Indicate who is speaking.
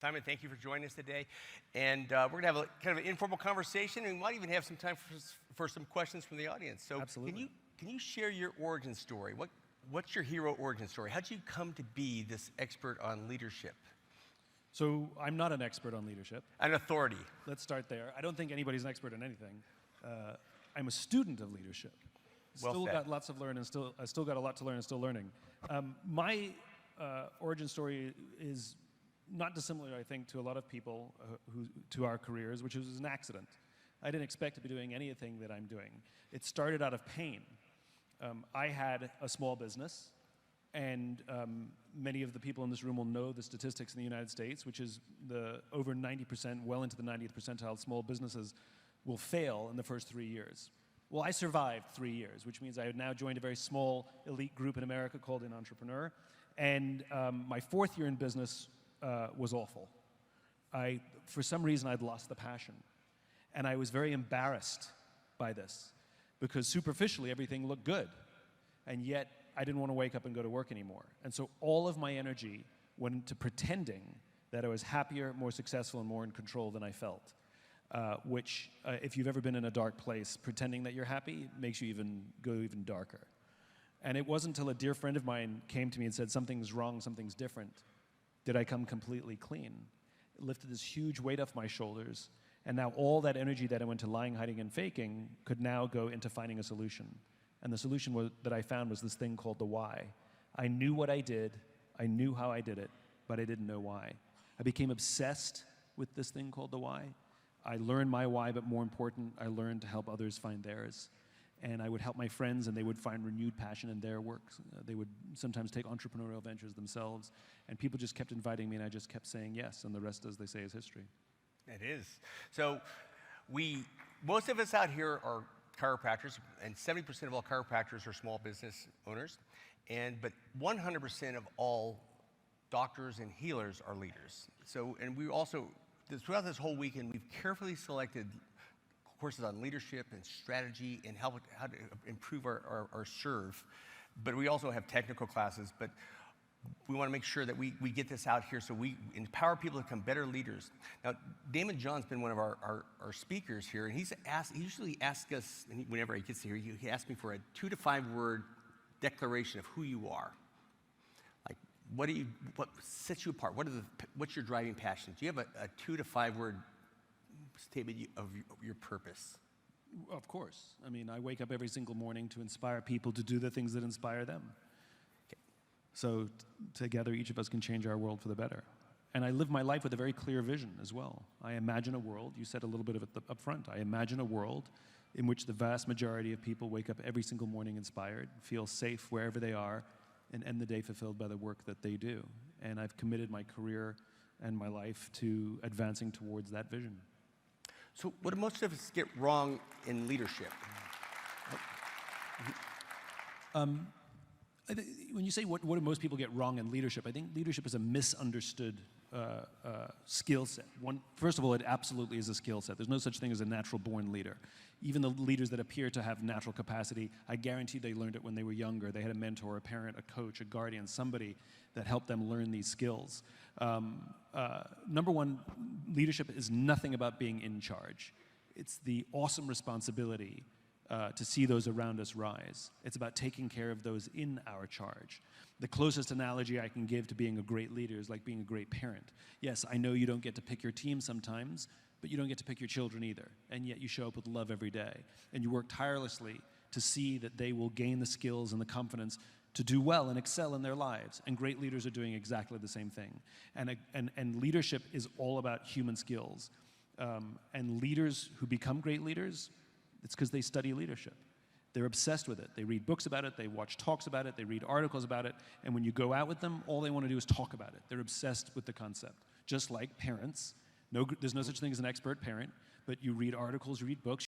Speaker 1: Simon, thank you for joining us today. And we're going to have a kind of an informal conversation, and we might even have some time for some questions from the audience. So
Speaker 2: Absolutely.
Speaker 1: Can you share your origin story? What's your hero origin story? How did you come to be this expert on leadership?
Speaker 2: So I'm not an expert on leadership.
Speaker 1: An authority.
Speaker 2: Let's start there. I don't think anybody's an expert on anything. I'm a student of leadership.
Speaker 1: Well said.
Speaker 2: Got lots of learn and still got a lot to learn and still learning. My origin story is not dissimilar, I think, to a lot of people to our careers, which was an accident. I didn't expect to be doing anything that I'm doing. It started out of pain. I had a small business, and many of the people in this room will know the statistics in the United States, which is over 90%, well into the 90th percentile, small businesses will fail in the first 3 years. Well, I survived 3 years, which means I had now joined a very small elite group in America called an entrepreneur, and my 4th year in business was awful. For some reason, I'd lost the passion. And I was very embarrassed by this, because superficially, everything looked good. And yet, I didn't want to wake up and go to work anymore. And so all of my energy went into pretending that I was happier, more successful, and more in control than I felt. Which, if you've ever been in a dark place, pretending that you're happy makes you go even darker. And it wasn't until a dear friend of mine came to me and said, something's wrong, something's different, did I come completely clean. It lifted this huge weight off my shoulders, and now all that energy that I went to lying, hiding, and faking could now go into finding a solution. And the solution that I found was this thing called the why. I knew what I did, I knew how I did it, but I didn't know why. I became obsessed with this thing called the why. I learned my why, but more important, I learned to help others find theirs. And I would help my friends, and they would find renewed passion in their work. They would sometimes take entrepreneurial ventures themselves. And people just kept inviting me, and I just kept saying yes. And the rest, as they say, is history.
Speaker 1: It is. So most of us out here are chiropractors, and 70% of all chiropractors are small business owners. But 100% of all doctors and healers are leaders. So, and we also, throughout this whole weekend, we've carefully selected courses on leadership and strategy and how to improve our serve. But we also have technical classes, but we want to make sure that we get this out here so we empower people to become better leaders. Now, Damon John's been one of our speakers here, and he usually asks us, whenever he gets here, he asks me for a 2 to 5 word declaration of who you are. Like, what sets you apart? What's your driving passion? Do you have a 2 to 5 word statement of your purpose?
Speaker 2: Of course. I mean, I wake up every single morning to inspire people to do the things that inspire them.
Speaker 1: Okay.
Speaker 2: So together, each of us can change our world for the better. And I live my life with a very clear vision as well. I imagine a world, you said a little bit of it up front, I imagine a world in which the vast majority of people wake up every single morning inspired, feel safe wherever they are, and end the day fulfilled by the work that they do. And I've committed my career and my life to advancing towards that vision.
Speaker 1: So what do most of us get wrong in leadership?
Speaker 2: When you say what do most people get wrong in leadership, I think leadership is a misunderstood skill set. First of all, it absolutely is a skill set. There's no such thing as a natural-born leader. Even the leaders that appear to have natural capacity, I guarantee they learned it when they were younger. They had a mentor, a parent, a coach, a guardian, somebody that helped them learn these skills. Number one, leadership is nothing about being in charge. It's the awesome responsibility to see those around us rise. It's about taking care of those in our charge. The closest analogy I can give to being a great leader is like being a great parent. Yes, I know you don't get to pick your team sometimes, but you don't get to pick your children either. And yet you show up with love every day. And you work tirelessly to see that they will gain the skills and the confidence to do well and excel in their lives. And great leaders are doing exactly the same thing. And leadership is all about human skills. And leaders who become great leaders, it's because they study leadership. They're obsessed with it. They read books about it, they watch talks about it, they read articles about it, and when you go out with them, all they want to do is talk about it. They're obsessed with the concept. Just like parents. There's no such thing as an expert parent, but you read articles, you read books,